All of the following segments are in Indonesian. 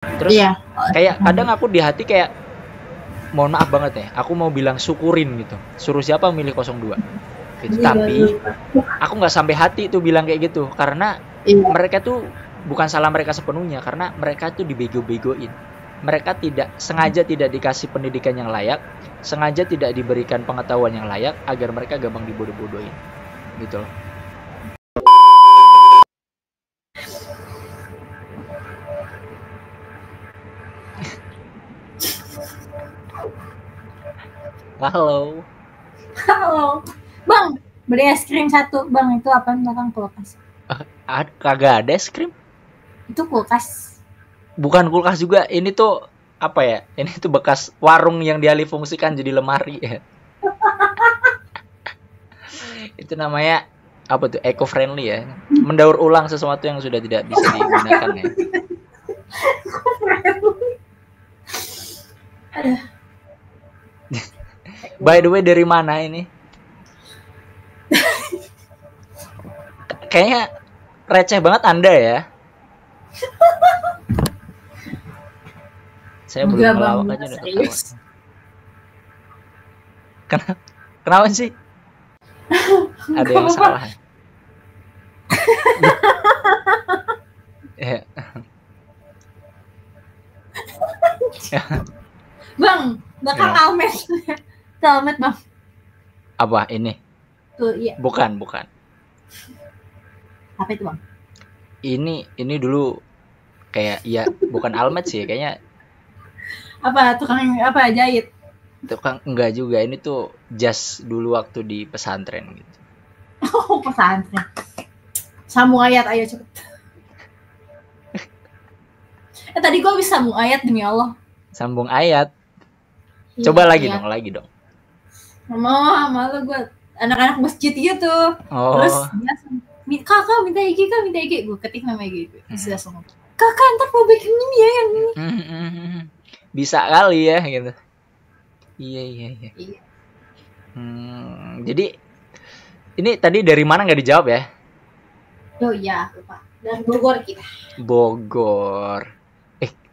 Terus Iya. kayak kadang aku di hati kayak, mohon maaf banget ya, aku mau bilang syukurin gitu. Suruh siapa milih 02 gitu. Tapi aku nggak sampai hati tuh bilang kayak gitu, karena Iya. mereka tuh bukan salah mereka sepenuhnya, karena mereka tuh dibego-begoin. Mereka tidak sengaja tidak dikasih pendidikan yang layak, sengaja tidak diberikan pengetahuan yang layak agar mereka gampang dibodoh-bodohin gitu loh. Halo. Halo. Bang, beli es krim 1. Bang, itu apaan belakang kulkas? Kagak ada es krim. Itu kulkas. Bukan kulkas juga. Ini tuh apa ya? Ini tuh bekas warung yang dialih fungsikan jadi lemari ya. Itu namanya apa tuh? Eco friendly ya. Mendaur ulang sesuatu yang sudah tidak bisa digunakan ya. By the way, dari mana ini? Kayaknya receh banget Anda ya. Saya belum Enggak, ngelawak Bang, aja udah ketawa. serius. Kenapa sih? Ada yang salah. Ya. Bang, belakang Ya. Almet. Almet, Bang. Apa ini? Tuh, iya. Bukan. Apa itu, Bang? Ini dulu kayak ya bukan Almet sih, kayaknya Apa tukang apa jahit? tukang enggak juga. Ini tuh jas dulu waktu di pesantren gitu. Oh, pesantren. Sambung ayat, ayo cepet. Tadi gua bisa sambung ayat demi Allah. Sambung ayat. Coba lagi dong. Malu gue anak-anak masjid gitu. Terus dia kakak minta IG, gue ketik nama IG gue. Terus langsung kakak ntar mau bikin ini ya yang ini. Bisa kali ya gitu. Iya. Jadi ini tadi dari mana nggak dijawab ya? Oh iya, lupa. Dari Bogor kita. Bogor.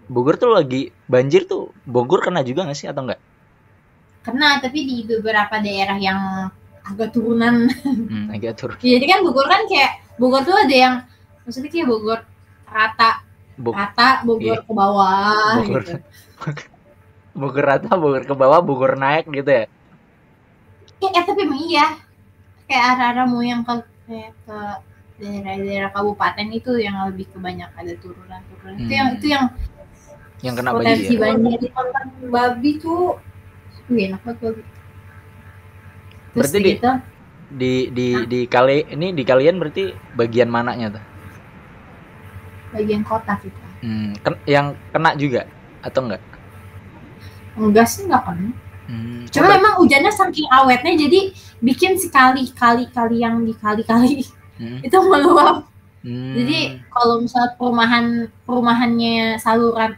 Bogor tuh lagi banjir tuh. Bogor kena juga nggak sih atau enggak? Kena, tapi di beberapa daerah yang agak turunan. Agak turun. Jadi kan Bogor kan kayak Bogor tuh ada yang maksudnya kayak Bogor rata, Bogor ke bawah gitu. Bogor rata, Bogor ke bawah, Bogor naik gitu ya? Tapi emang iya. Kayak arah-arah mau yang ke daerah-daerah kabupaten itu yang lebih kebanyak ada turunan. Itu yang kena potensi banjir. Potensi banjir di babi tuh enak banget babi. Berarti gitu, di kalian berarti bagian mananya tuh? Bagian kota kita. Yang kena juga atau enggak? Enggak sih, enggak kena. Cuma memang hujannya saking awetnya jadi bikin sekali-kali yang dikali-kali itu meluap. Jadi kalau misalnya perumahannya saluran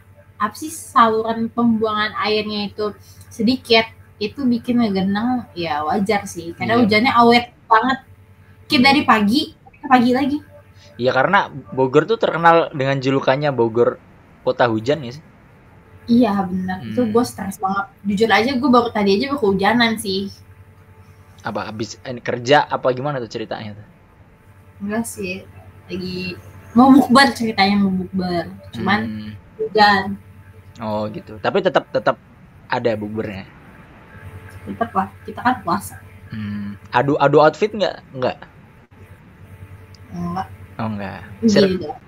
pembuangan airnya itu sedikit, itu bikin ngegenang ya wajar sih karena hujannya awet banget. Kayak dari pagi lagi. Iya, karena Bogor tuh terkenal dengan julukannya Bogor kota hujan ya sih. Iya benar, itu gue stres banget. Jujur aja gue baru tadi aja kehujanan sih. Apa habis kerja apa gimana tuh ceritanya tuh? Enggak sih, lagi mau bukber ceritanya, cuman hujan. Oh gitu, tapi tetap ada bukbernya. Tetap lah, kita kan puasa. Adu outfit nggak? Enggak. Oh enggak.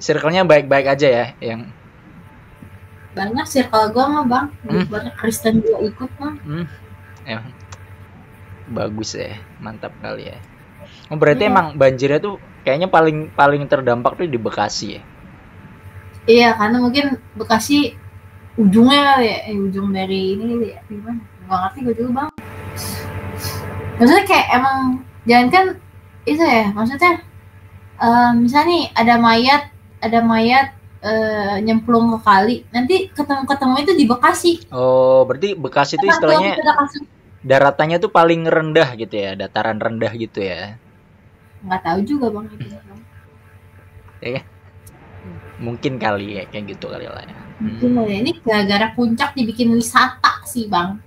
Circle-nya baik-baik aja ya yang. Banyak circle gue mah bang, banyak Kristen juga ikut mah. Bagus ya, mantap kali ya. Oh, berarti emang banjirnya tuh kayaknya paling terdampak tuh di Bekasi ya? Iya, karena mungkin Bekasi ujungnya kali ya, ujung dari ini ya, gimana? Gak ngerti gue juga bang. Maksudnya kayak emang jangan kan itu ya, maksudnya misalnya nih ada mayat nyemplung ke kali, nanti ketemu itu di Bekasi. Oh, berarti Bekasi itu istilahnya daratannya tuh paling rendah gitu ya, dataran rendah gitu ya? Nggak tahu juga bang itu. Ya kan? Mungkin kali ya kayak gitu kali lah ya. Mungkin ya. Ini gara-gara puncak dibikin wisata sih bang.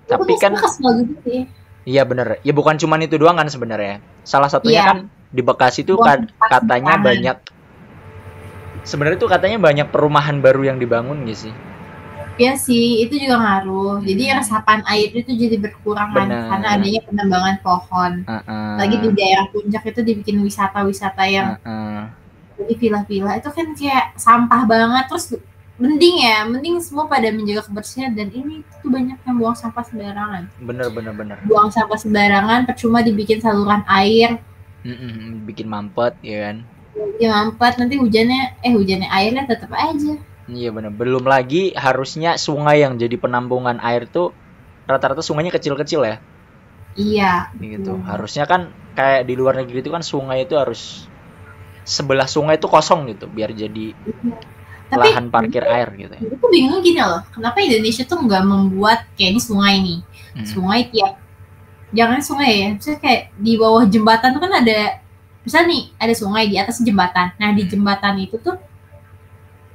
Tapi kan kesel gitu sih. Iya bener. Ya bukan cuma itu doang kan sebenarnya. Salah satunya Iya. kan di Bekasi tuh katanya banyak. Sebenarnya tuh katanya banyak perumahan baru yang dibangun gitu sih. Iya sih, itu juga ngaruh. Jadi resapan air itu jadi berkurang kan, karena adanya penambangan pohon. Lagi di daerah puncak itu dibikin wisata-wisata yang jadi villa-villa itu kan kayak sampah banget. Terus mending semua pada menjaga kebersihan, dan ini tuh banyak yang buang sampah sembarangan. Bener. Buang sampah sembarangan, percuma dibikin saluran air. Bikin mampet ya kan. Bikin mampet, nanti hujannya airnya tetap aja. Iya benar. Belum lagi harusnya sungai yang jadi penampungan air tuh rata-rata sungainya kecil-kecil ya. Iya. Gitu. Harusnya kan kayak di luar negeri itu kan sungai itu harus sebelah sungai itu kosong gitu biar jadi lahan parkir air gitu ya. Aku bingung gini loh, kenapa Indonesia tuh nggak membuat kayak di sungai nih. Sungai jangan sungai ya, misalnya kayak di bawah jembatan tuh kan ada, misalnya nih ada sungai di atas jembatan. Nah di jembatan itu tuh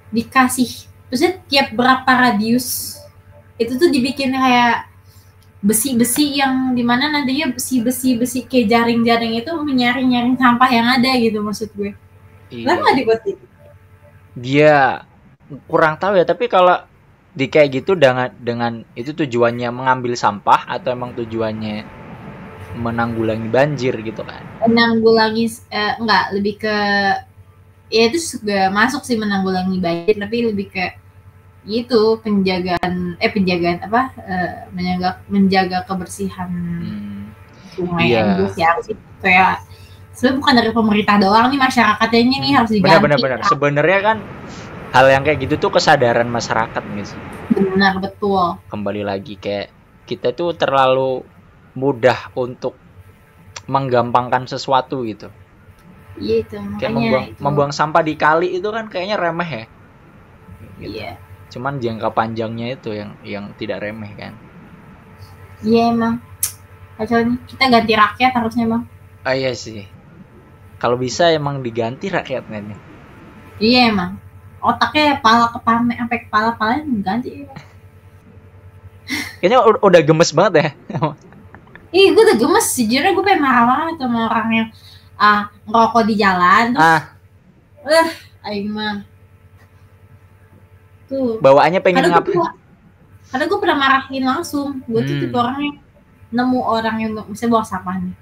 dikasih, maksudnya tiap berapa radius itu tuh dibikin kayak besi-besi yang dimana nantinya besi-besi kayak jaring-jaring itu menyaring sampah yang ada gitu, maksud gue. Kenapa nggak dibuat gitu? Dia kurang tahu ya, tapi kalau di kayak gitu dengan itu tujuannya mengambil sampah atau emang tujuannya menanggulangi banjir gitu kan? Menanggulangi enggak, lebih ke ya itu juga masuk sih menanggulangi banjir, tapi lebih ke itu menjaga kebersihan sungai. Sih kayak sebenarnya bukan dari pemerintah doang nih, masyarakatnya nih harus diganti. Benar. Sebenarnya kan hal yang kayak gitu tuh kesadaran masyarakat nih sih. Benar, betul. Kembali lagi kayak kita tuh terlalu mudah untuk menggampangkan sesuatu gitu. Iya itu. Kayak membuang sampah di kali itu kan kayaknya remeh ya. Gitu. Iya. Cuman jangka panjangnya itu yang tidak remeh kan. Iya emang. Kacau, kita ganti rakyat harusnya emang. Oh iya sih. Kalau bisa emang diganti rakyatnya nih. Iya emang. Otaknya sampai kepala-kepalanya diganti. Kayaknya udah gemes banget ya. Ih, gue udah gemes sejujurnya, gue pengen marah-marah sama orang yang ngerokok di jalan terus. Aing mah. Tuh. Bawaannya pengen ngapain? Karena gue pernah marahin langsung. Gue tuh tipe orang yang nemu orang yang bisa buang sampah nih.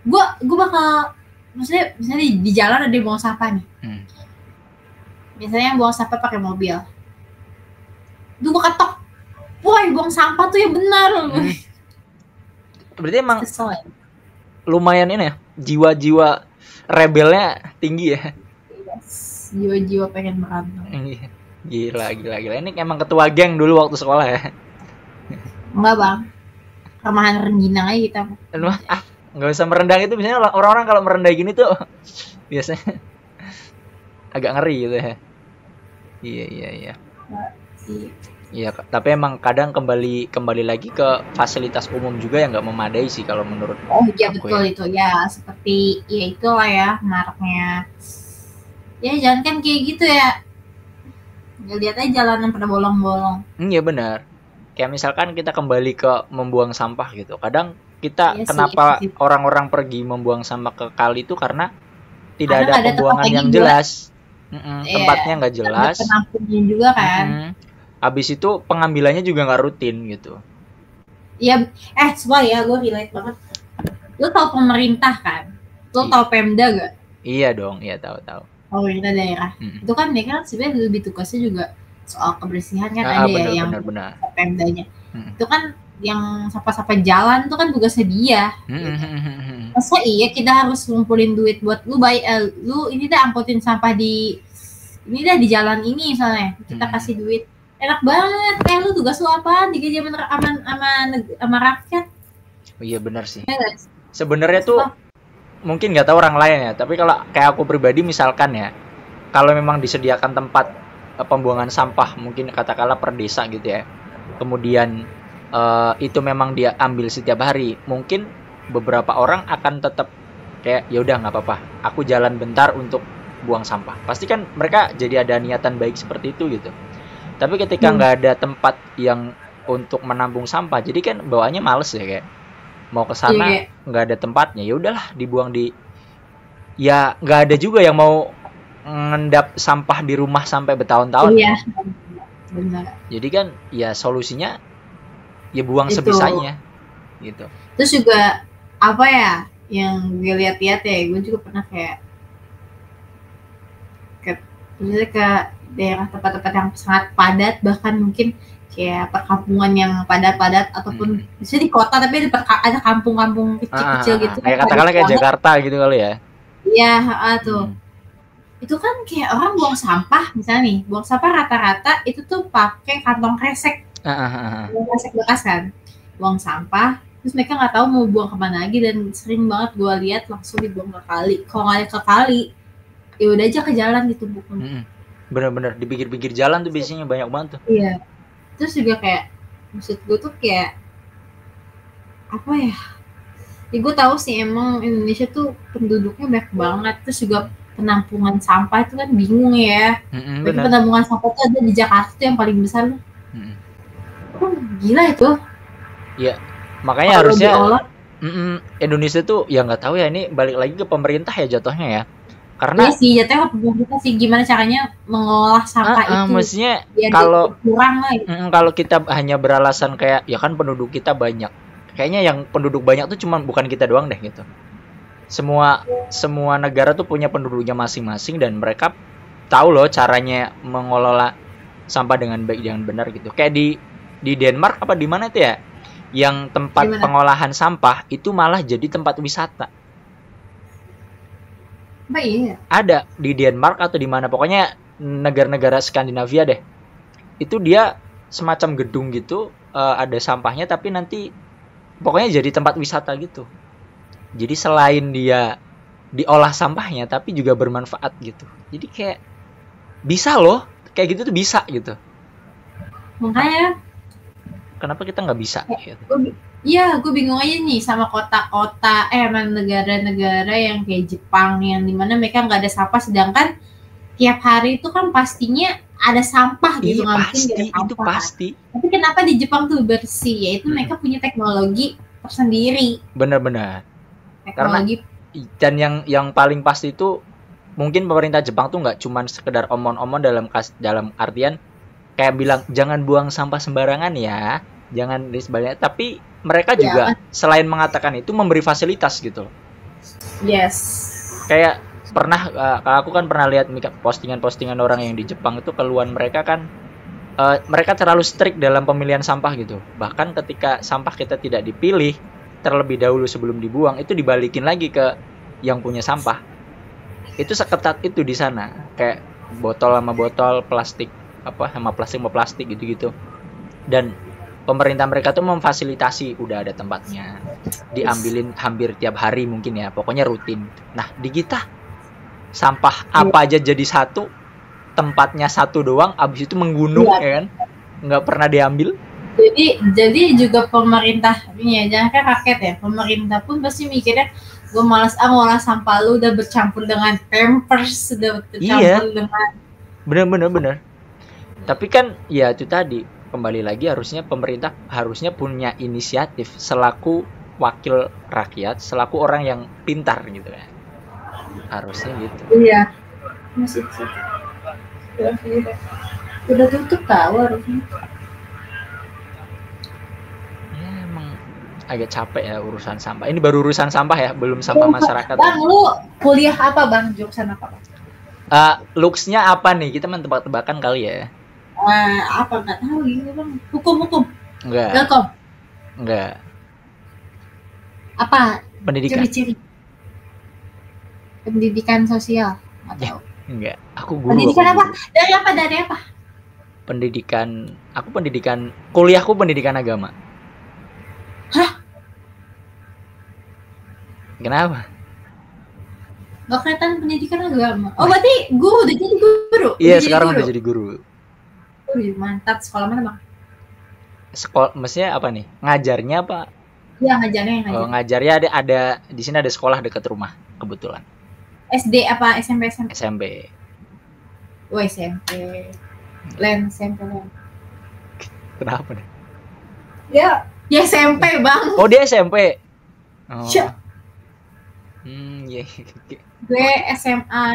Gue bakal, misalnya di jalan ada yang buang sampah nih. Biasanya yang buang sampah pakai mobil. Gue ketok. Woi, buang sampah tuh yang benar. Berarti emang lumayan ini ya, jiwa-jiwa rebelnya tinggi ya. Yes, jiwa-jiwa pengen berantem. Gila. Ini emang ketua geng dulu waktu sekolah ya? Enggak bang, remahan rengginang aja kita. Nggak usah merendah itu, biasanya orang-orang kalau merendah gini tuh biasanya agak ngeri gitu ya. Iya. Iya, tapi emang kadang kembali lagi ke fasilitas umum juga yang nggak memadai sih kalau menurut aku. Oh iya betul ya. Itu ya, seperti ya itulah ya maraknya. Ya jangan kan kayak gitu ya. Lihat aja jalanan pada bolong-bolong. Iya benar. Kayak misalkan kita kembali ke membuang sampah gitu. Kadang kita kenapa orang-orang pergi membuang sampah ke kali itu karena tidak ada pembuangan yang jelas. Tempatnya nggak jelas. Penampungnya juga kan. Habis itu pengambilannya juga nggak rutin gitu. Iya, semua ya, gue relate banget. Lo tau pemerintah kan? Lo tau Pemda gak? Iya dong, iya tahu. Pemerintah daerah. Itu kan dia kan sebenarnya lebih tugasnya juga soal kebersihan kan, ada bener, ya yang bener. Pemdanya. Itu kan yang sampah-sampah jalan itu kan tugasnya dia. Masa iya kita harus ngumpulin duit buat lu lu ini dah angkutin sampah di jalan ini misalnya. Kita kasih duit. Enak banget, lu tugas lu apa? Digaji sama rakyat. Oh iya benar sih. Sebenarnya tuh mungkin nggak tahu orang lain ya, tapi kalau kayak aku pribadi misalkan ya, kalau memang disediakan tempat pembuangan sampah, mungkin katakanlah per desa gitu ya, kemudian itu memang dia ambil setiap hari, mungkin beberapa orang akan tetap kayak ya udah nggak apa-apa, aku jalan bentar untuk buang sampah. Pasti kan mereka jadi ada niatan baik seperti itu gitu. Tapi ketika nggak ada tempat yang untuk menampung sampah, jadi kan bawaannya males ya, kayak mau ke sana nggak ada tempatnya, ya udahlah dibuang di, ya nggak ada juga yang mau ngendap sampah di rumah sampai bertahun-tahun. Iya, benar. Jadi kan ya solusinya ya buang sebisanya gitu. Terus juga apa ya yang gue lihat-lihat ya, gue juga pernah kayak misalnya ke daerah tempat-tempat yang sangat padat, bahkan mungkin kayak perkampungan yang padat-padat, ataupun bisa di kota tapi ada kampung-kampung kecil-kecil gitu. Kayak katakanlah kayak Jakarta gitu kali ya. Iya, tuh. Itu kan kayak orang buang sampah, misalnya nih, buang sampah rata-rata itu tuh pakai kantong kresek. Kantong kresek bekas kan. Buang sampah, terus mereka nggak tahu mau buang kemana lagi, dan sering banget gue lihat langsung dibuang ke kali. Kalau nggak ada ke kali, ya udah aja ke jalan ditumpuk. Bener-bener di pinggir-pinggir jalan tuh biasanya banyak banget tuh. Iya. Terus juga kayak, maksud gue tuh kayak apa ya? Ya gue tahu sih emang Indonesia tuh penduduknya banyak banget, terus juga penampungan sampah itu kan bingung ya. Penampungan sampah tuh ada di Jakarta tuh yang paling besar. Gila itu. Iya. Makanya harusnya Indonesia tuh ya nggak tahu ya, ini balik lagi ke pemerintah ya jatuhnya ya. Karena iya sih, jatuhnya pemerintah sih gimana caranya mengolah sampah itu. Maksudnya kalau kita hanya beralasan kayak ya kan penduduk kita banyak. Kayaknya yang penduduk banyak tuh cuma bukan kita doang deh gitu. Semua negara tuh punya penduduknya masing-masing, dan mereka tahu loh caranya mengelola sampah dengan baik, dengan benar gitu. Kayak di Denmark apa di mana itu ya, yang tempat pengolahan sampah itu malah jadi tempat wisata. Iya. Ada di Denmark atau di mana, pokoknya negara-negara Skandinavia deh. Itu dia semacam gedung gitu, ada sampahnya, tapi nanti pokoknya jadi tempat wisata gitu. Jadi selain dia diolah sampahnya, tapi juga bermanfaat gitu. Jadi kayak bisa loh, kayak gitu tuh bisa gitu. Makanya kenapa kita nggak bisa? Iya, gue bingung aja nih sama kota-kota, negara-negara yang kayak Jepang, yang dimana mereka nggak ada sampah, sedangkan tiap hari itu kan pastinya ada sampah gitu. Pasti, itu pasti. Tapi kenapa di Jepang tuh bersih? Yaitu mereka punya teknologi tersendiri. Benar-benar. Teknologi. Karena dan yang paling pasti itu mungkin pemerintah Jepang tuh nggak cuma sekedar omong-omong dalam artian kayak bilang jangan buang sampah sembarangan ya, jangan di sebaliknya, tapi mereka juga selain mengatakan itu memberi fasilitas gitu. Yes. Kayak aku kan pernah lihat postingan-postingan orang yang di Jepang itu, keluhan mereka kan mereka terlalu strict dalam pemilihan sampah gitu. Bahkan ketika sampah kita tidak dipilih terlebih dahulu sebelum dibuang, itu dibalikin lagi ke yang punya sampah. Itu seketat itu di sana. Kayak botol sama botol, plastik sama plastik gitu-gitu. Dan pemerintah mereka tuh memfasilitasi, udah ada tempatnya, diambilin hampir tiap hari mungkin ya, pokoknya rutin. Nah di kita sampah apa aja jadi satu, tempatnya satu doang, abis itu menggunung ya kan, nggak pernah diambil. Jadi juga pemerintah ini ya, jangan kan rakyat ya, pemerintah pun pasti mikirnya gue malas ngolah sampah lu, udah bercampur dengan Pampers, udah bercampur dengan bener. Tapi kan ya itu tadi, kembali lagi harusnya pemerintah harusnya punya inisiatif selaku wakil rakyat, selaku orang yang pintar gitu ya. Harusnya gitu. Iya. Masih sih. Udah tutup tahu harusnya. Ya emang agak capek ya urusan sampah. Ini baru urusan sampah ya, belum sampah masyarakat. Bang, lu kuliah apa Bang? Jurusan apa Bang? Looks-nya apa nih? Kita main tebak-tebakan kali ya. Apa nggak tahu gitu Bang. Hukum. Enggak. Welcome. Enggak. Apa? Pendidikan. Ciri-ciri. Pendidikan sosial. Atau? Enggak. Aku guru. Pendidikan apa? Dari apa? Kuliahku pendidikan agama. Hah? Kenapa? Gak kelihatan pendidikan agama. Oh berarti udah jadi guru? Iya sekarang udah jadi guru. Mantap. Sekolah mana Bang? Maksudnya apa nih? Ngajarnya apa? Iya ngajarnya. Oh, ngajarnya ada di sini, ada sekolah dekat rumah kebetulan. SD apa SMP? SMP. Oh SMP. Len SMP. Kenapa deh? Ya SMP bang. Oh dia SMP. Oh. Cuk. Iya. Gue SMA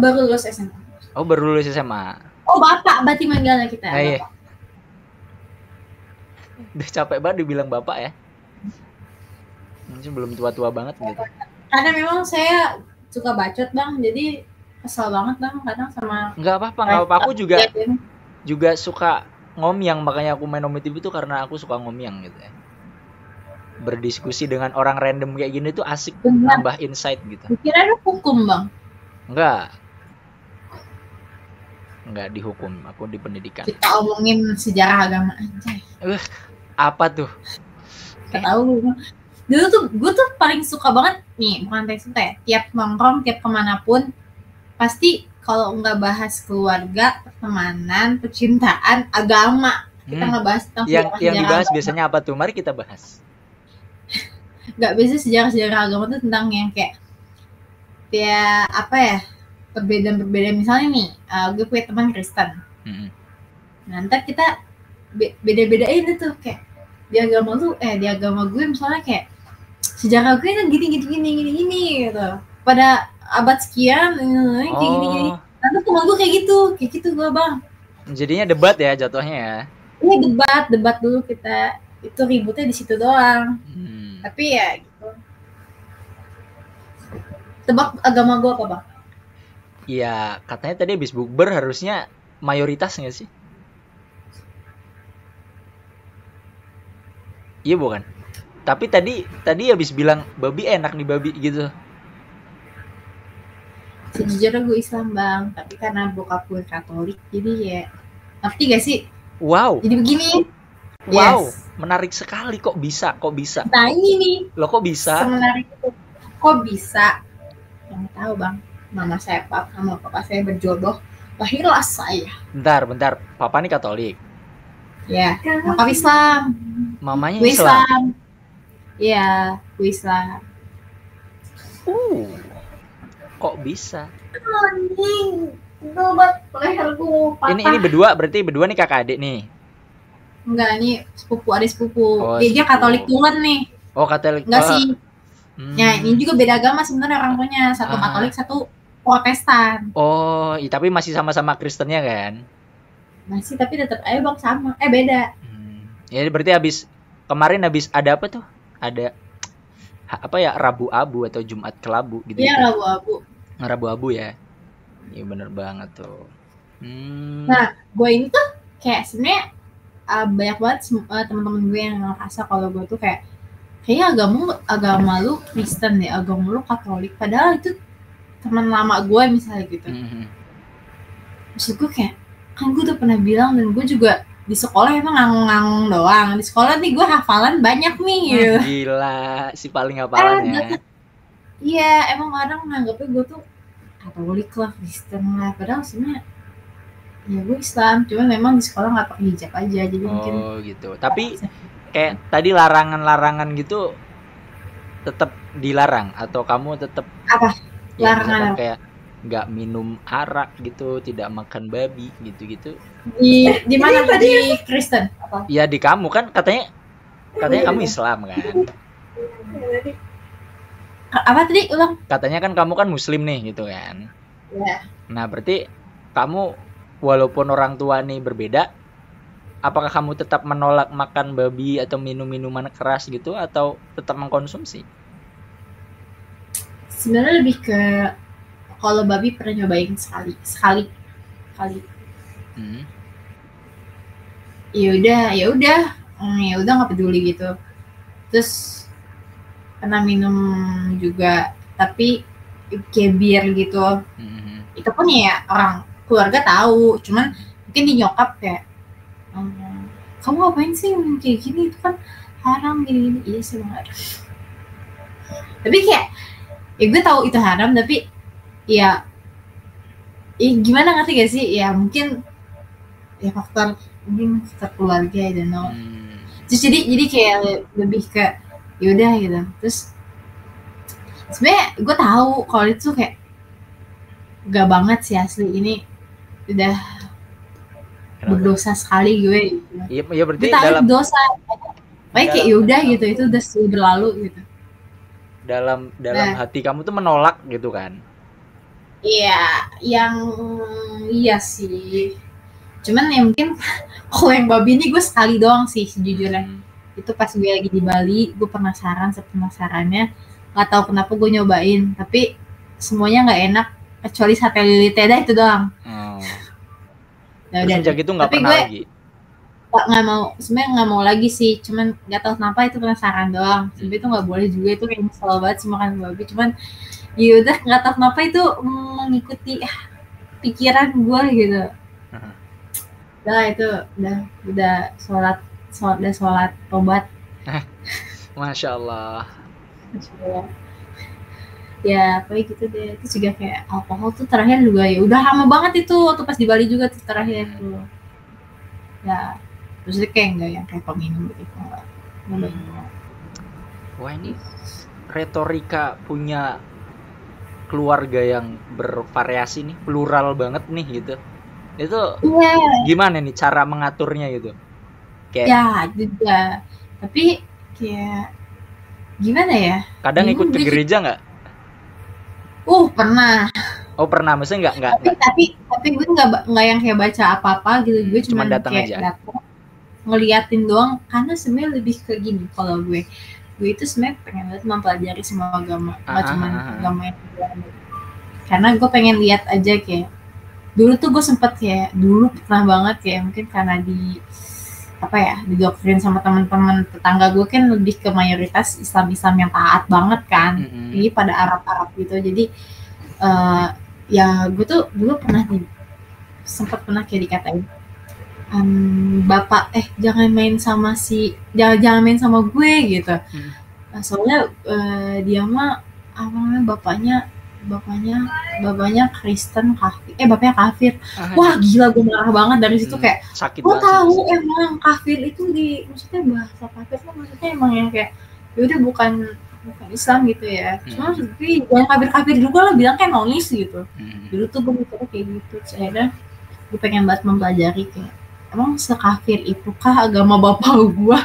baru lulus SMA. Oh baru lulus SMA. Oh bapak, berarti manggilnya kita. Nah, iya. Udah capek banget dibilang bapak ya. Mungkin belum tua-tua banget gitu. Karena memang saya suka bacot bang, jadi kesel banget bang kadang sama. Nggak apa-apa. Aku juga suka ngomyang, makanya aku main Omni TV itu karena aku suka ngomyang gitu ya. Berdiskusi dengan orang random kayak gini tuh asik, nambah insight gitu. Kira lu hukum bang? Enggak dihukum, aku di pendidikan. Kita omongin sejarah agama aja. Apa tuh? Tahu. Dulu tuh gue tuh paling suka banget nih, bukan teh, tiap nongkrong, tiap kemanapun pasti kalau nggak bahas keluarga, pertemanan, percintaan, agama, kita ngebahas tentang yang dibahas agama. Biasanya apa tuh? Mari kita bahas. Nggak biasa sejarah agama tuh tentang yang kayak apa ya, perbedaan misalnya nih, gue punya teman Kristen. Nah, ntar kita beda-bedain itu kayak di agama gue misalnya kayak sejarah gue kan gini gitu. Pada abad sekian kayak gini. Nanti teman gue kayak gitu gue bang. Jadinya debat ya jatuhnya ya. Ini debat dulu kita. Itu ributnya di situ doang. Tapi ya gitu. Tebak agama gue apa bang? Iya, katanya tadi habis bukber harusnya mayoritas nggak sih? Iya bukan? Tapi tadi habis bilang babi enak nih babi gitu. Sejujurnya gue Islam bang, tapi karena bokap gue Katolik, jadi ya ngerti gak sih? Wow. Jadi begini. Wow, menarik sekali. Kok bisa? Nah ini nih. Loh kok bisa? Semenarik itu. Kok bisa? Yang tahu bang, mama saya sama papa saya berjodoh, lahirlah saya. Bentar. Papa nih Katolik. Ya, bokap Islam. Mamanya Islam. Iya, gue Islam. Kok bisa? Ini berdua nih kakak adik nih. Enggak, ini adik sepupu. Dia Katolik Tulen nih. Oh, Katolik. Enggak sih. Ya, ini juga beda agama sebenarnya orang tuanya. Satu Katolik, satu Protestan. Oh, tapi masih sama-sama Kristennya kan? Masih, tapi tetap aja bang sama. Beda. Ya berarti kemarin habis ada apa tuh? Ada apa ya, Rabu Abu atau Jumat Kelabu gitu. Iya, Rabu Abu. Rabu Abu ya. Iya bener banget tuh. Nah, gue ini tuh kayak sebenarnya banyak banget teman-teman gue yang ngerasa kalau gue tuh kayaknya agama lu Kristen deh, agama lu Katolik. Padahal itu teman lama gue misalnya gitu. Maksud gue kayak, kan gue udah pernah bilang, dan gue juga di sekolah emang ngangung-ngangung doang. Di sekolah nih gue hafalan banyak nih. Gila, si paling hafalannya. Iya, emang kadang nganggapnya gue tuh Katolik lah, Kristen lah. Padahal sebenarnya ya gue Islam, cuman memang di sekolah nggak pakai hijab aja, jadi mungkin. Oh gitu. Tapi kayak tadi larangan gitu tetap dilarang atau kamu tetap apa? Ya, larangan kayak nggak minum arak gitu, tidak makan babi gitu-gitu. Di mana di Kristen? Iya di kamu kan katanya kamu Islam kan? Apa tadi ulang? Katanya kan kamu kan Muslim nih gitu kan? Ya. Nah berarti kamu walaupun orang tua nih berbeda, apakah kamu tetap menolak makan babi atau minum minuman keras gitu atau tetap mengkonsumsi? Sebenarnya lebih ke kalau babi pernah nyobain sekali. Ya udah nggak peduli gitu. Terus pernah minum juga, tapi kayak bir gitu. Itu pun ya orang keluarga tahu, cuman mungkin di nyokap kayak, kamu ngapain sih kayak gini, itu kan haram gini. Iya sih bang. Tapi kayak ya gue tahu itu haram, tapi ya gimana, ngerti gak sih? Ya mungkin ya faktor keluarga, I don't know. Terus jadi kayak lebih ke yaudah gitu. Terus sebenarnya gue tahu kalau itu kayak gak banget sih asli, ini udah berdosa sekali gue gitu. Iya berarti Kita dalam dosa baik kayak yaudah gitu, itu udah berlalu gitu. dalam Nah, hati kamu tuh menolak gitu kan. iya iya sih, cuman ya mungkin kalau yang babi ini gue sekali doang sih sejujurnya. Itu pas gue lagi di Bali, gue penasarannya, nggak tahu kenapa gue nyobain, tapi semuanya nggak enak kecuali sate lilit dah, itu doang. Nah, terus sejak itu nggak pernah lagi. Nggak mau, sebenarnya nggak mau lagi sih, cuman nggak tahu kenapa, itu penasaran doang. Sebenarnya itu nggak boleh juga, itu kayak nyesel banget sih makan babi, cuman ya udah nggak tahu kenapa itu mengikuti pikiran gue gitu. Udah itu udah sholat tobat. Masya Allah. Ya kayak gitu deh. Itu juga kayak alkohol tuh terakhir juga ya udah lama banget itu, waktu pas di Bali juga tuh terakhir tuh. Ya terus kayak enggak yang kayak peminum gitu, enggak. Wah, ini retorika punya keluarga yang bervariasi nih, plural banget nih gitu. Itu gimana nih cara mengaturnya gitu? Kayak ya juga, tapi kayak gimana ya? Kadang ikut ke gereja nggak? Pernah. Oh pernah, maksudnya nggak? Tapi gue nggak yang kayak baca apa-apa gitu. Gue cuma datang kayak aja. Datang, ngeliatin doang. Karena sebenarnya lebih ke gini. Kalau gue itu sebenarnya pengen banget mempelajari semua agama, nggak cuma agama yang lain. Karena gue pengen lihat aja kayak dulu tuh gue sempet kayak pernah banget kayak mungkin karena didoktrin sama teman-teman tetangga gue kan lebih ke mayoritas Islam yang taat banget kan, jadi pada Arab gitu. Jadi ya gue tuh dulu sempat pernah kayak dikatain, bapak jangan main sama gue gitu. Soalnya dia mah bapaknya Kristen kafir, bapaknya kafir. Wah gila, gue marah banget dari situ kayak, lo tahu emang kafir itu maksudnya bahasa kafir kan maksudnya emang yang kayak yaudah bukan Islam gitu ya. Cuma tapi jangan kafir juga lah, bilang kayak nonis gitu. Dulu tuh gue mikirnya kayak gitu. Akhirnya gue pengen banget mempelajari kayak emang sekafir itukah agama bapak gue.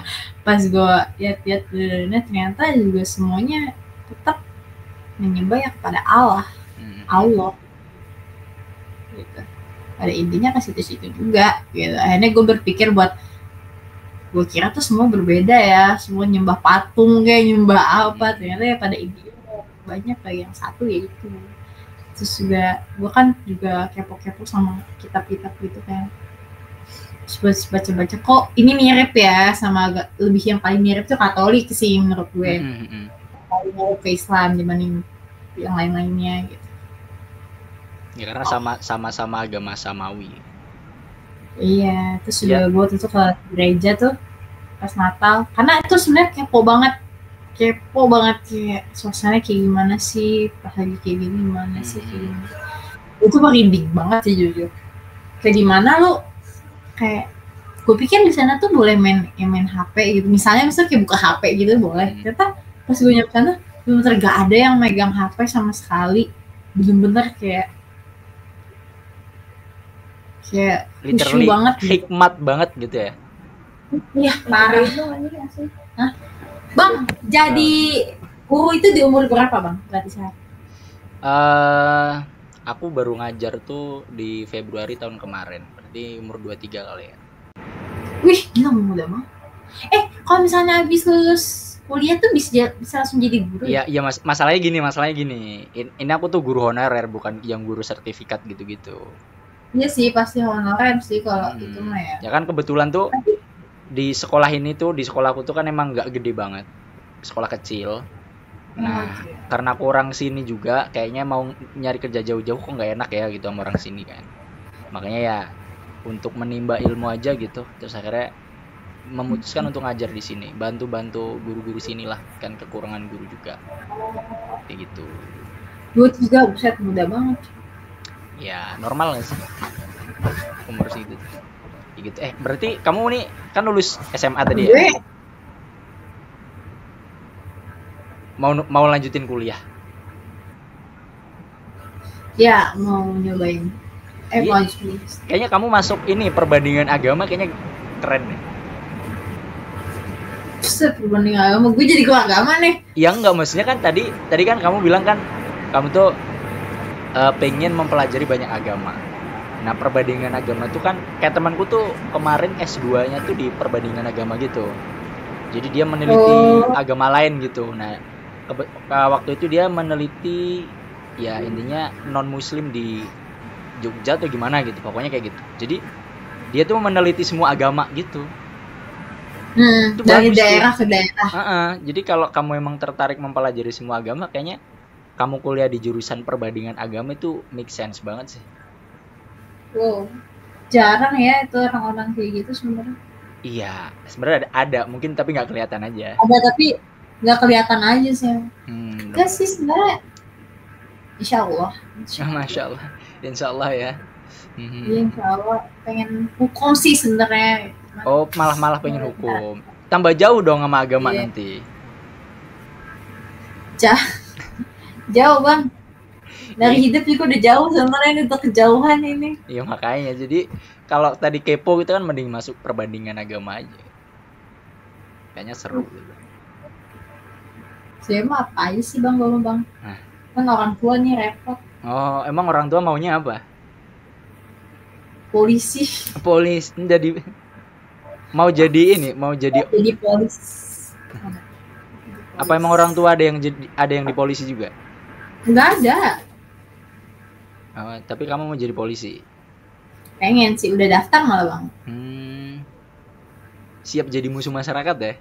Pas gue lihat ternyata juga semuanya tetap menyembah ya kepada Allah gitu. Pada intinya ke situ-situ juga gitu. Akhirnya gue berpikir gue kira tuh semua berbeda ya, semua nyembah patung kayak nyembah apa, ternyata ya pada intinya banyak kayak yang satu ya itu. Terus juga gue kan juga kepo-kepo sama kitab-kitab gitu kan, terus baca-baca kok ini mirip ya sama lebih yang paling mirip tuh Katolik sih menurut gue. Paling ke Islam dibanding yang lain-lainnya gitu. Ya karena sama-sama agama samawi. Iya, terus juga gue tuh ke gereja tuh pas Natal, karena itu sebenarnya kepo banget kayak suasana kayak gimana sih pas lagi kayak gini, gimana sih kayak gini. Itu merinding banget sih jujur. Kayak di mana lu kayak gue pikir di sana tuh boleh main HP gitu, misalnya kayak buka HP gitu boleh. Ternyata pas gue nyampe sana bener-bener gak ada yang megang HP sama sekali, bener-bener kayak literally banget, hikmat gitu. Banget gitu ya. Iya parah. Bang, jadi guru itu di umur berapa bang? Berarti saya? Aku baru ngajar tuh di Februari tahun kemarin, berarti umur 23 kali ya. Wih, gila muda mah. Kalau misalnya habis lulus kuliah tuh bisa langsung jadi guru? Iya, masalahnya gini. Ini aku tuh guru honorer, bukan yang guru sertifikat gitu-gitu. Iya sih, pasti honorer sih kalau itu mah ya. Ya kan kebetulan tuh di sekolah ini tuh, di sekolahku tuh kan emang nggak gede banget, sekolah kecil. Nah, karena aku orang sini juga, kayaknya mau nyari kerja jauh-jauh kok nggak enak ya gitu sama orang sini kan. Makanya ya untuk menimba ilmu aja gitu. Terus akhirnya memutuskan untuk ngajar di sini, bantu guru-guru sini lah, kan kekurangan guru juga. Kayak gitu. Gue juga buset muda banget. Ya normal nggak sih umur segitu? Gitu. Berarti kamu nih kan lulus SMA tadi ya? Mau lanjutin kuliah? Ya, mau nyobain. Iya. Mau please. Kayaknya kamu masuk ini perbandingan agama kayaknya keren deh. Perbandingan agama, gue jadi keluar agama nih. Ya enggak, maksudnya kan tadi kan kamu bilang kan kamu tuh pengen mempelajari banyak agama. Nah, perbandingan agama tuh kan kayak temanku tuh kemarin S2-nya tuh di perbandingan agama gitu. Jadi dia meneliti agama lain gitu. Nah, waktu itu dia meneliti ya intinya non muslim di Jogja atau gimana gitu. Pokoknya kayak gitu. Jadi dia tuh meneliti semua agama gitu. Dari daerah ke daerah. Jadi kalau kamu emang tertarik mempelajari semua agama, kayaknya kamu kuliah di jurusan perbandingan agama itu make sense banget sih. Wow, jarang ya itu orang-orang kayak gitu sebenarnya. Iya, sebenarnya ada mungkin tapi nggak kelihatan aja. Ada tapi nggak kelihatan aja sih. Enggak sih sebenarnya. Insya Allah. Masya Allah, Insya Allah ya. Iya, Insya Allah pengen hukum sih sebenarnya. Oh, malah pengen hukum. Tambah jauh dong sama agama nanti. Jauh bang. Dari hidup juga udah jauh sebenarnya, ini udah kejauhan ini. Iya makanya, jadi kalau tadi kepo gitu kan mending masuk perbandingan agama aja. Kayaknya seru gitu. Saya mah apa aja sih bang kalau bang? Kan orang tua nih repot. Oh, emang orang tua maunya apa? Polisi. Jadi mau jadi polis. Apa emang orang tua ada yang di polisi juga? Enggak ada. Oh, tapi kamu mau jadi polisi? Pengen sih, udah daftar malah bang. Siap jadi musuh masyarakat ya?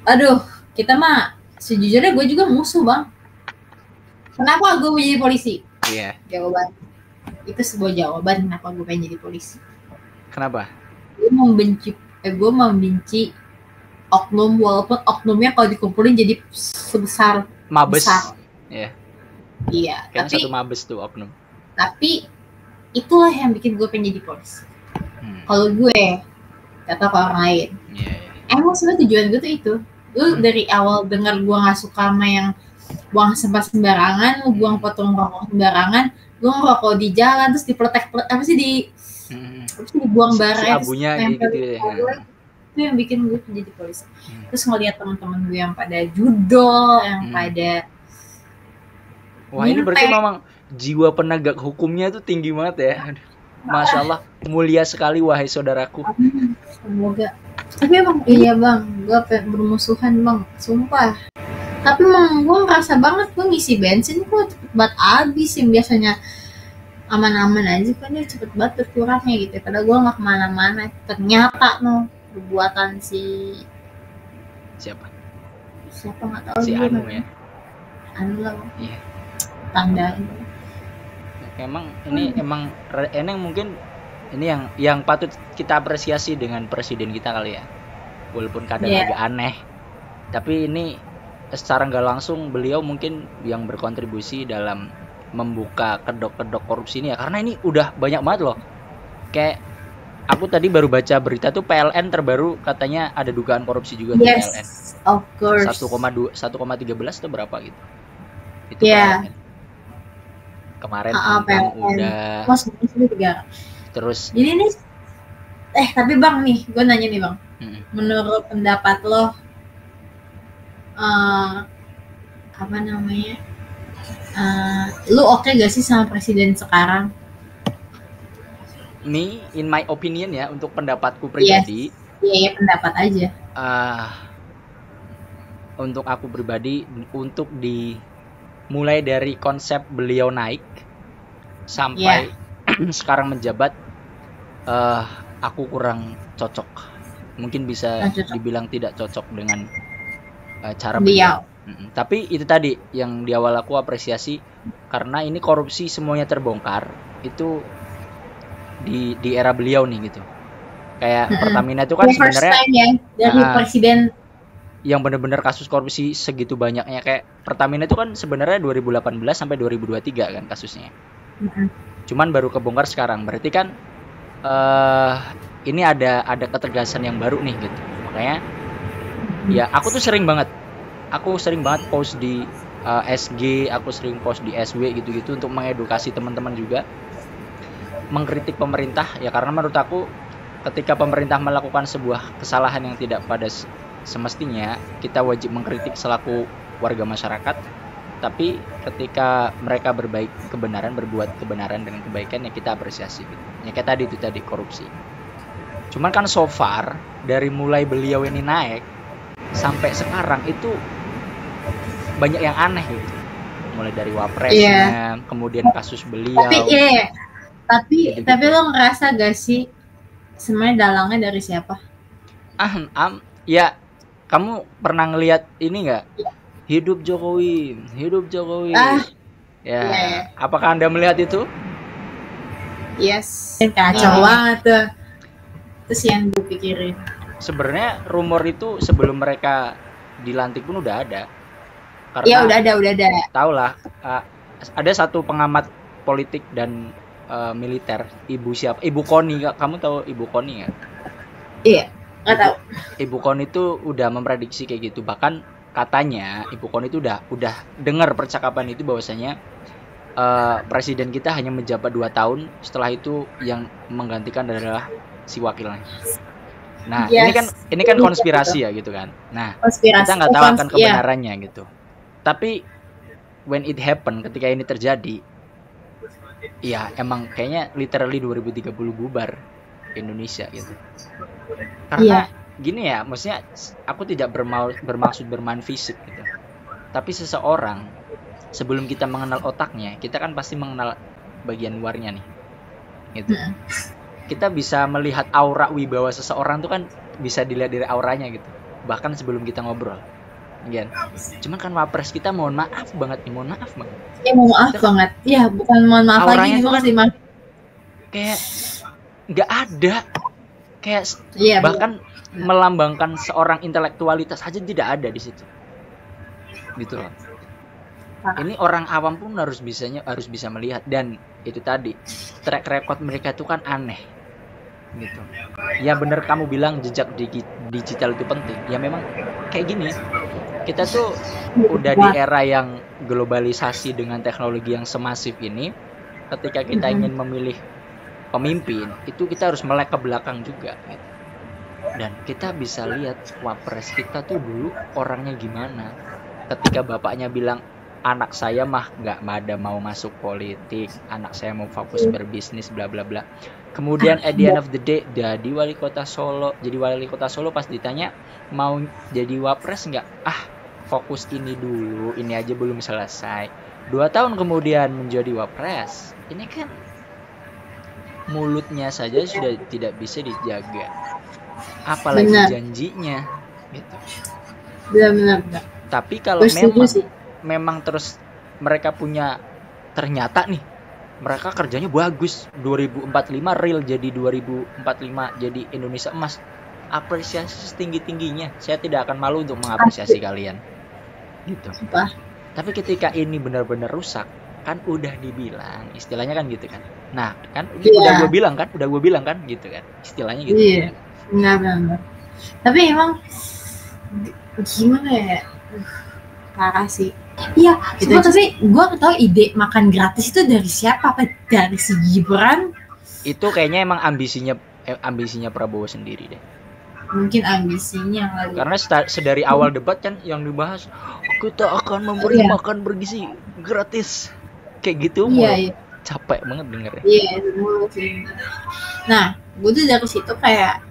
Aduh, kita mah sejujurnya gue juga musuh bang. Kenapa gue mau jadi polisi? Iya. Jawaban itu sebuah jawaban kenapa gue pengen jadi polisi. Kenapa? Gue membenci oknum, walaupun oknumnya kalau dikumpulin jadi sebesar mabes. Iya. Kan satu mabes tuh oknum. Tapi itulah yang bikin gue pengen jadi polisi. Kalau gue kata ke orang lain. Emang sebenarnya tujuan gue tuh itu. Lu dari awal dengar gue nggak suka sama yang buang sampah sembarangan, buang potong rokok sembarangan, gue ngerokok di jalan terus diprotek dibuang bara abunya gitu ya. Itu yang bikin gue jadi polisi. Terus ngeliat teman-teman gue yang pada judo, yang pada wah ini berarti memang jiwa penegak hukumnya tuh tinggi banget ya. Masya Allah, mulia sekali wahai saudaraku. Semoga. Tapi emang iya bang, gue bermusuhan bang, sumpah. Tapi emang gue ngerasa banget gue ngisi bensin gue cepet banget habis, yang biasanya aman-aman aja kan dia cepet banget berkurangnya gitu. Padahal gue nggak kemana-mana. Ternyata perbuatan siapa nggak tahu. Si Anu ya. Anu lah. Iya. Tanda. Emang mungkin ini yang patut kita apresiasi dengan presiden kita kali ya. Walaupun kadang agak aneh. Tapi ini secara nggak langsung beliau mungkin yang berkontribusi dalam membuka kedok-kedok korupsi ini ya, karena ini udah banyak banget loh. Kayak aku tadi baru baca berita tuh PLN terbaru katanya ada dugaan korupsi juga di PLN. Of course. 1,13 atau berapa gitu. Itu PLN. Kemarin udah. Terus. Jadi nih, tapi bang nih, gue nanya nih bang. Menurut pendapat lo, apa namanya? Lu oke gak sih sama presiden sekarang? Me, in my opinion ya, untuk pendapatku pribadi. Iya, pendapat aja. Untuk aku pribadi, untuk mulai dari konsep beliau naik sampai sekarang menjabat, aku kurang cocok. Mungkin bisa dibilang tidak cocok dengan cara beliau. Tapi itu tadi yang di awal aku apresiasi, karena ini korupsi semuanya terbongkar itu di era beliau nih gitu. Kayak Pertamina itu kan sebenarnya dari presiden yang benar-benar kasus korupsi segitu banyaknya. Kayak Pertamina itu kan sebenarnya 2018 sampai 2023 kan kasusnya. Cuman baru kebongkar sekarang. Berarti kan ini ada ketegasan yang baru nih gitu. Makanya ya aku sering banget post di SG, aku sering post di SW gitu-gitu untuk mengedukasi teman-teman juga, mengkritik pemerintah ya, karena menurut aku ketika pemerintah melakukan sebuah kesalahan yang tidak pada semestinya, kita wajib mengkritik selaku warga masyarakat. Tapi ketika mereka berbuat kebenaran dengan kebaikan, ya kita apresiasi gitu. Ya kayak tadi korupsi. Cuman kan so far dari mulai beliau ini naik sampai sekarang itu banyak yang aneh gitu. Mulai dari wapresnya, kemudian kasus beliau. Tapi lo ngerasa gak sih sebenarnya dalangnya dari siapa? Ya kamu pernah ngelihat ini nggak? Hidup Jokowi. Ya. Apakah Anda melihat itu? Yes. Kacau banget tuh. Terus yang gue pikirin. Sebenarnya rumor itu sebelum mereka dilantik pun udah ada. Iya udah ada. Tahu lah. Ada satu pengamat politik dan militer, Ibu Koni. Kamu tahu Ibu Koni nggak? Iya. Nggak tahu. Ibu Koni itu udah memprediksi kayak gitu. Bahkan katanya Ibu Koni itu udah dengar percakapan itu bahwasanya presiden kita hanya menjabat 2 tahun, setelah itu yang menggantikan adalah si wakilnya. Nah, ini kan konspirasi ya gitu kan. Nah, kita nggak tahu akan kebenarannya gitu. Tapi when it happen, ketika ini terjadi, ya emang kayaknya literally 2030 bubar Indonesia gitu. Karena gini ya, maksudnya aku tidak bermaksud bermain fisik gitu. Tapi seseorang sebelum kita mengenal otaknya, kita kan pasti mengenal bagian luarnya nih. Gitu. Kita bisa melihat aura wibawa seseorang tuh kan bisa dilihat dari auranya gitu. Bahkan sebelum kita ngobrol. Iya. Cuman kan wapres kita mohon maaf banget. Mohon maaf banget. Ya mohon maaf banget. Ya, bukan mohon maaf lagi itu kan kayak nggak ada. Kayak bahkan melambangkan seorang intelektualitas aja tidak ada di situ, gitu loh. Ini orang awam pun harus bisa melihat, dan itu tadi track record mereka itu kan aneh, gitu. Ya bener kamu bilang jejak digital itu penting. Ya memang kayak gini. Kita tuh udah di era yang globalisasi dengan teknologi yang semasif ini. Ketika kita ingin memilih pemimpin, itu kita harus melek ke belakang juga, gitu. Dan kita bisa lihat wapres kita tuh dulu orangnya gimana. Ketika bapaknya bilang, anak saya mah nggak ada mau masuk politik, anak saya mau fokus berbisnis bla bla bla. Kemudian at the end of the day jadi wali kota Solo. Pas ditanya mau jadi wapres nggak? Fokus ini dulu, ini aja belum selesai. 2 tahun kemudian menjadi wapres. Ini kan mulutnya saja sudah tidak bisa dijaga, apalagi janjinya gitu. Benar. Tapi kalau memang terus mereka punya, ternyata nih mereka kerjanya bagus, 2045 real jadi 2045 jadi Indonesia emas, apresiasi setinggi-tingginya. Saya tidak akan malu untuk mengapresiasi kalian gitu. Tapi ketika ini benar-benar rusak, kan udah dibilang, istilahnya kan gitu kan. Nah, kan udah gue bilang kan gitu kan. Istilahnya gitu. Iya. Benar. Tapi emang gimana ya? Parah sih. Iya, gitu. Tapi gue tahu ide makan gratis itu dari siapa? Apa dari si Gibran? Itu kayaknya emang ambisinya Prabowo sendiri deh. Mungkin ambisinya kali. Karena sedari awal debat kan yang dibahas, kita akan memberi makan bergizi gratis. Kayak gitu. Iya. Capek banget dengernya. Iya, sih. Nah, gue tuh dari situ kayak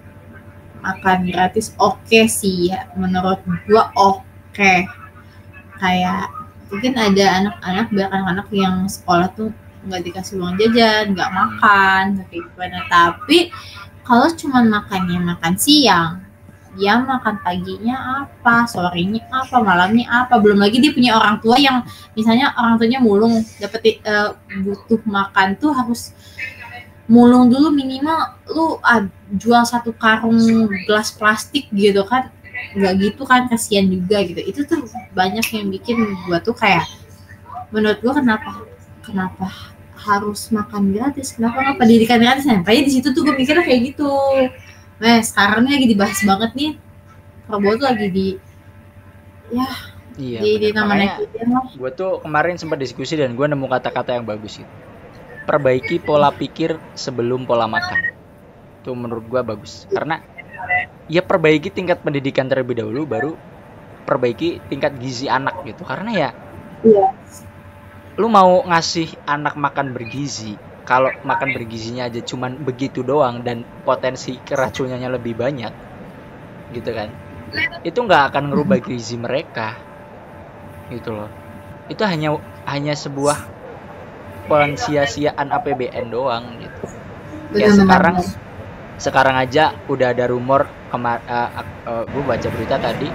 makan gratis oke sih ya, menurut gue oke. Kayak mungkin ada anak-anak yang sekolah tuh nggak dikasih uang jajan, nggak makan, kayak gimana. Tapi kalau cuma makan siang, dia makan paginya apa, sorenya apa, malamnya apa. Belum lagi dia punya orang tua yang misalnya orang tuanya mulung, butuh makan tuh harus mulung dulu, minimal lu jual 1 karung gelas plastik gitu kan. Nggak gitu kan, kasihan juga gitu. Itu tuh banyak yang bikin gua tuh kayak, menurut gua kenapa harus makan gratis, kenapa pendidikan gratis. Makanya di situ tuh gue mikirnya kayak gitu. Nah sekarang ini lagi dibahas banget nih, Prabowo tuh lagi Iya, di benar. nama Makanya netizen lah. gue tuh kemarin sempat diskusi dan gue nemu kata-kata yang bagus gitu. Perbaiki pola pikir sebelum pola makan. Itu menurut gue bagus. Karena ya perbaiki tingkat pendidikan terlebih dahulu, baru perbaiki tingkat gizi anak gitu. Karena ya Iya. lu mau ngasih anak makan bergizi, kalau makan bergizinya aja cuman begitu doang dan potensi keracunan lebih banyak gitu kan, itu nggak akan ngerubah gizi mereka gitu loh. Itu hanya sebuah pensia-siaan APBN doang gitu. Ya sekarang aja udah ada rumor gue baca berita tadi,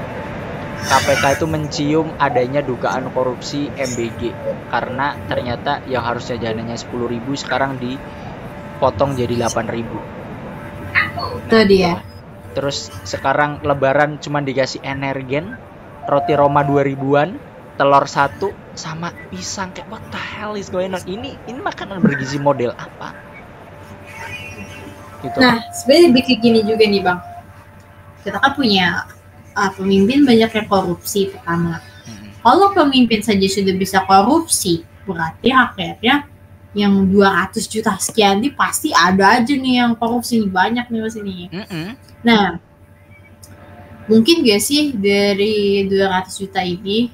KPK itu mencium adanya dugaan korupsi MBG karena ternyata yang harusnya dananya 10.000 sekarang dipotong jadi 8.000. Itu dia. Terus sekarang lebaran cuma dikasih energen, roti Roma 2000-an, telur 1 sama pisang. Kayak what the hell is going on? Ini makanan bergizi model apa? Gitu. Nah, sebenarnya bikin gini juga nih Bang. Kita kan punya pemimpin banyak yang korupsi pertama. Kalau pemimpin saja sudah bisa korupsi, berarti rakyatnya yang 200 juta sekian nih pasti ada aja nih yang korupsi, banyak nih Mas ini. Nah, mungkin gak sih dari 200 juta ini,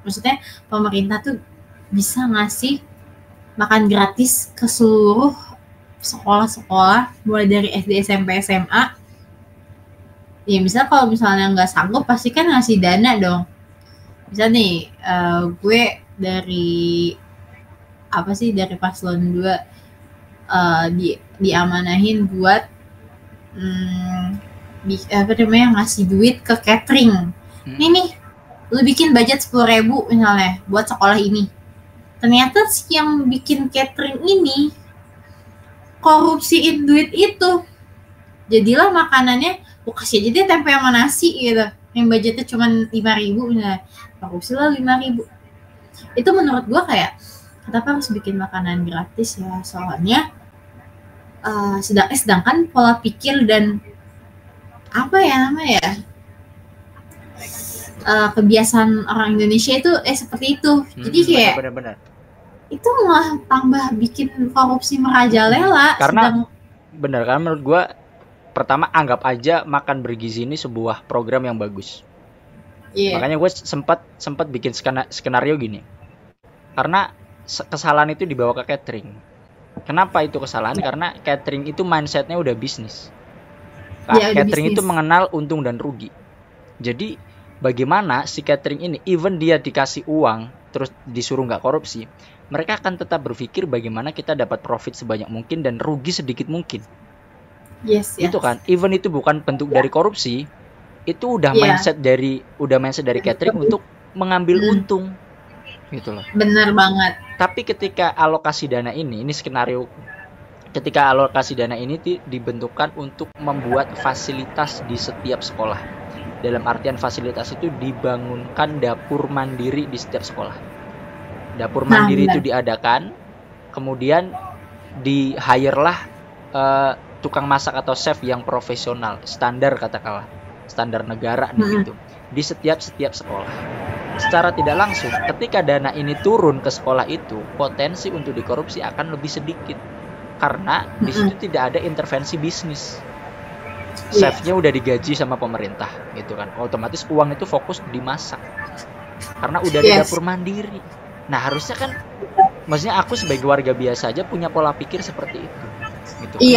maksudnya pemerintah tuh bisa ngasih makan gratis ke seluruh sekolah-sekolah mulai dari SD, SMP, SMA. Ya misal kalau misalnya nggak sanggup pasti kan ngasih dana dong. Misal nih gue dari paslon 2 diamanahin buat ngasih duit ke catering. Nih lu bikin budget 10.000 misalnya buat sekolah ini. Ternyata yang bikin catering ini korupsiin duit itu. Jadilah makanannya kasih aja dia tempe sama nasi gitu, yang budgetnya cuma 5.000 misalnya, korupsi lah 5.000. Itu menurut gua kayak kenapa harus bikin makanan gratis ya, soalnya sedangkan pola pikir dan kebiasaan orang Indonesia itu seperti itu. Jadi kayak benar. Itu malah tambah bikin korupsi merajalela. Karena menurut gua pertama anggap aja makan bergizi ini sebuah program yang bagus. Makanya gue sempat bikin skenario gini. Karena kesalahan itu dibawa ke catering. Kenapa itu kesalahan? Karena catering itu mindsetnya udah bisnis. Catering itu mengenal untung dan rugi. Jadi bagaimana si catering ini, even dia dikasih uang terus disuruh nggak korupsi, mereka akan tetap berpikir bagaimana kita dapat profit sebanyak mungkin dan rugi sedikit mungkin. Yes. Itu kan, even itu bukan bentuk dari korupsi, itu udah mindset dari catering untuk mengambil untung, gitu loh. Bener banget. Tapi ketika alokasi dana ini skenario, ketika alokasi dana ini dibentukkan untuk membuat fasilitas di setiap sekolah. Dalam artian fasilitas itu dibangunkan dapur mandiri di setiap sekolah. Dapur mandiri itu diadakan, kemudian di-hire lah tukang masak atau chef yang profesional, standar katakanlah, standar negara gitu, di setiap sekolah. Secara tidak langsung, ketika dana ini turun ke sekolah itu, potensi untuk dikorupsi akan lebih sedikit, karena di situ tidak ada intervensi bisnis. Chefnya udah digaji sama pemerintah, gitu kan, otomatis uang itu fokus dimasak, karena udah ada dapur mandiri. Nah harusnya kan, maksudnya aku sebagai warga biasa aja punya pola pikir seperti itu. Gitu.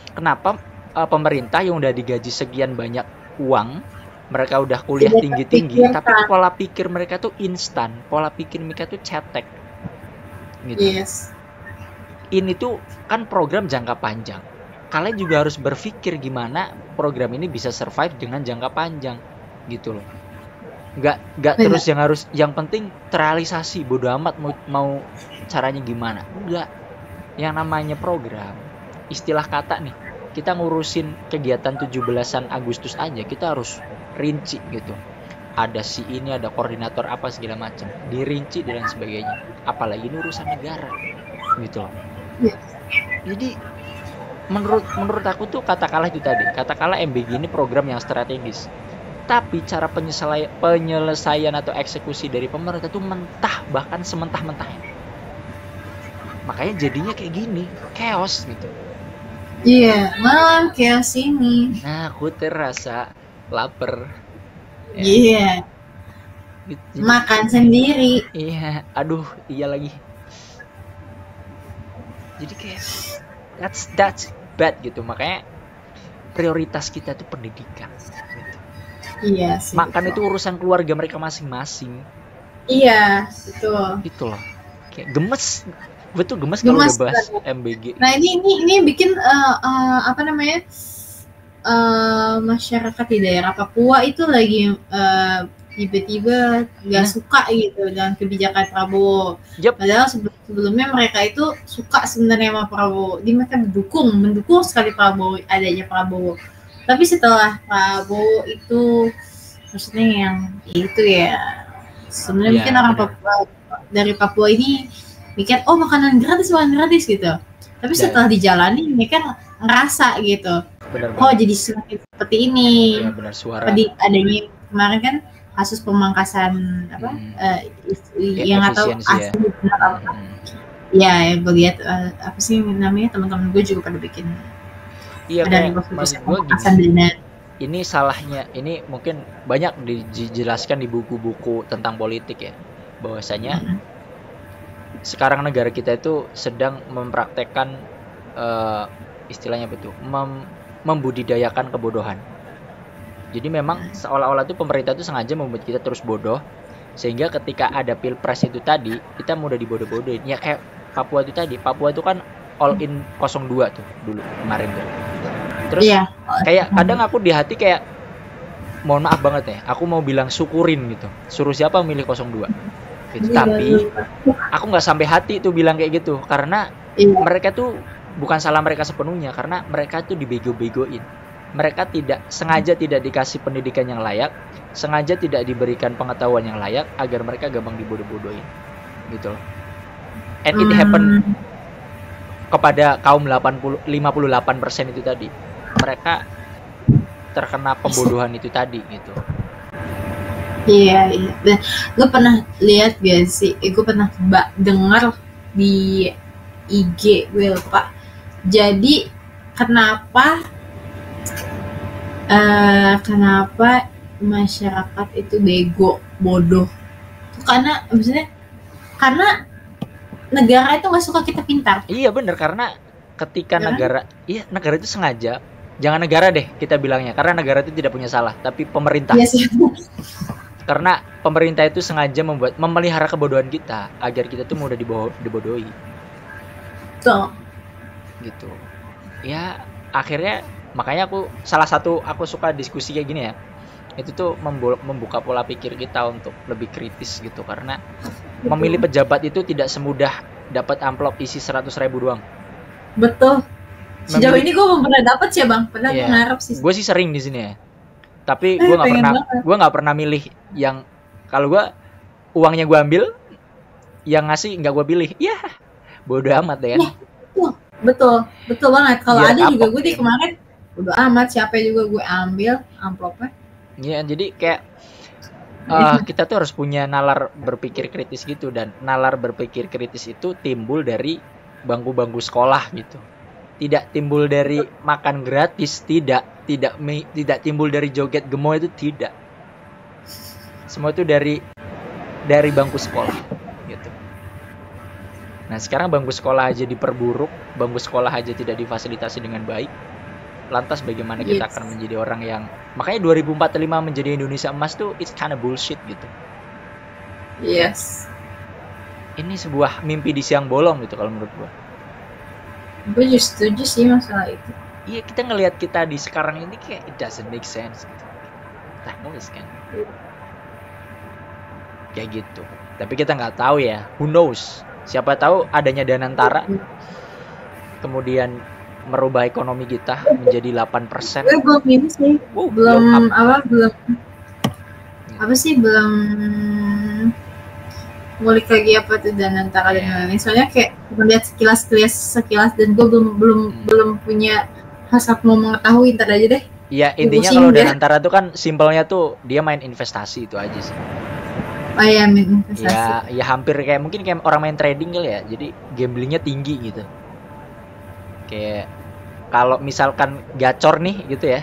Kenapa pemerintah yang udah digaji sekian banyak uang, mereka udah kuliah tinggi-tinggi, tapi pola pikir mereka tuh instan, pola pikir mereka tuh cetek, gitu. Ini tuh kan program jangka panjang. Kalian juga harus berpikir gimana program ini bisa survive dengan jangka panjang, gitu loh. Nggak terus yang penting terrealisasi, bodo amat mau caranya gimana. Enggak. Yang namanya program, istilah kata nih, kita ngurusin kegiatan 17-an Agustus aja, kita harus rinci gitu. Ada si ini, ada koordinator apa segala macam, dirinci dan sebagainya. Apalagi ini urusan negara, gitu loh. Jadi menurut aku tuh katakanlah MBG ini program yang strategis. Tapi cara penyelesaian atau eksekusi dari pemerintah itu mentah, bahkan sementah-mentahnya. Makanya jadinya kayak gini, chaos gitu. Iya, malam chaos ini. Nah, aku terasa lapar. Ya, Iya, gitu. Jadi, makan sendiri. iya, aduh, iya lagi. Jadi kayak that's bad gitu. Makanya prioritas kita tuh pendidikan. Gitu. Iya sih. Makan itu urusan keluarga mereka masing-masing. Iya, betul. Gitu loh. Kayak gemes. Gue tuh gemes kalau udah bahas MBG. Nah ini bikin apa namanya, masyarakat di daerah Papua itu lagi tiba-tiba nggak suka gitu dengan kebijakan Prabowo. Yep. Padahal sebelumnya mereka itu suka sebenarnya sama Prabowo. Jadi mereka mendukung sekali adanya Prabowo. Tapi setelah Prabowo itu, maksudnya yang itu ya, sebenarnya mungkin orang Papua dari Papua ini mikir, oh makanan gratis gitu. Tapi setelah dijalani mereka ngerasa gitu, oh jadi semakin seperti ini. Benar suara. Tadi adanya kemarin kan kasus pemangkasan apa, yang atau asli benar apa? Ya, yang gue lihat apa sih namanya, teman-teman gue juga pada bikin. Iya, maksud gue gini. Ini salahnya, ini mungkin banyak dijelaskan di buku-buku tentang politik ya, bahwasanya sekarang negara kita itu sedang mempraktekkan istilahnya betul, membudidayakan kebodohan. Jadi memang seolah-olah tuh pemerintah tuh sengaja membuat kita terus bodoh, sehingga ketika ada pilpres itu tadi kita mudah dibodoh-bodohin. Ya kayak Papua itu tadi, Papua itu kan all in 02 tuh dulu kemarin tuh. Terus kayak kadang aku di hati kayak, mohon maaf banget ya, aku mau bilang syukurin gitu, suruh siapa milih 02 gitu. Tapi aku nggak sampai hati tuh bilang kayak gitu, karena mereka tuh bukan salah mereka sepenuhnya, karena mereka tuh dibego-begoin. Mereka sengaja tidak dikasih pendidikan yang layak, sengaja tidak diberikan pengetahuan yang layak agar mereka gampang dibodoh-bodohin gitu loh. And it happen kepada kaum 58% itu tadi. Mereka terkena pembodohan itu tadi gitu. Iya. Gue pernah lihat gak sih? Gue pernah dengar di IG gue lupa. Jadi kenapa masyarakat itu bodoh? Karena maksudnya negara itu nggak suka kita pintar. Iya bener, karena ketika negara itu sengaja, jangan negara deh kita bilangnya, karena negara itu tidak punya salah, tapi pemerintah. Yes. Karena pemerintah itu sengaja memelihara kebodohan kita agar kita tuh mudah dibodohi. Tuh. Gitu. Ya akhirnya makanya salah satu aku suka diskusi kayak gini ya. Itu tuh membuka pola pikir kita untuk lebih kritis gitu, karena memilih pejabat itu tidak semudah dapat amplop isi 100.000 doang. Betul. Sejauh ini gue belum pernah dapat sih bang, pernah ngarep sih. Gue sih sering di sini ya. Tapi gue nggak pernah milih yang, kalau gue uangnya gue ambil, yang ngasih nggak gue pilih. Ya bodo amat ya. Betul banget. Kalau ada juga gue di kemarin bodo amat siapa juga gue ambil amplopnya. Iya, jadi kayak kita tuh harus punya nalar berpikir kritis gitu, dan nalar berpikir kritis itu timbul dari bangku-bangku sekolah gitu. Tidak timbul dari makan gratis, tidak timbul dari joget gemoy, itu tidak. Semua itu dari bangku sekolah gitu. Nah, sekarang bangku sekolah aja diperburuk, bangku sekolah aja tidak difasilitasi dengan baik. Lantas bagaimana kita akan menjadi orang yang, makanya 2045 menjadi Indonesia emas tuh it's kind of bullshit gitu. Yes. Ini sebuah mimpi di siang bolong gitu kalau menurut gua. Gue juga setuju sih masalah itu. Iya, kita ngelihat kita di sekarang ini kayak it doesn't make sense gitu. Nulis kan. Kayak gitu. Tapi kita nggak tahu ya, who knows. Siapa tahu adanya Danantara kemudian merubah ekonomi kita menjadi 8%. Gue belum ini sih. Belum ngulik lagi apa tuh Danantara dan lain-lain. Soalnya kayak melihat sekilas dan gue belum punya hasrat mau mengetahui, ntar aja deh. Ya intinya pusing kalau dia. Danantara tuh kan simpelnya tuh dia main investasi itu aja sih. Oh iya, main investasi. Ya hampir kayak mungkin kayak orang main trading kali ya. Jadi gamblingnya tinggi gitu. Kayak kalau misalkan gacor nih gitu ya,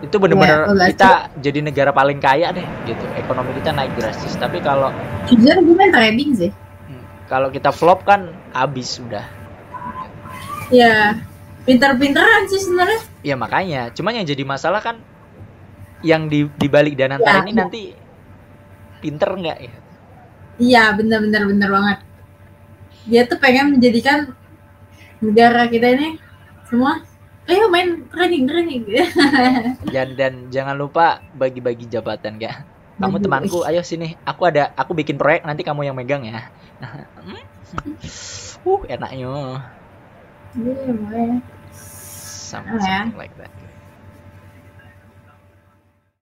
itu bener-bener Iya, kita jadi negara paling kaya deh gitu. Ekonomi kita naik drastis. Tapi kalau jujur gue main trading sih. kalau kita flop kan habis udah. Ya, pinter-pinteran sih sebenarnya. Ya makanya, cuman yang jadi masalah kan yang di balik Danantara ini nanti pinter nggak ya? Iya, bener banget. Dia tuh pengen menjadikan negara kita ini semua, ayo main trading. Dan jangan lupa bagi-bagi jabatan kak. Kamu temanku, ayo sini. Aku bikin proyek, nanti kamu yang megang ya. Enaknya. Iya, Something like that.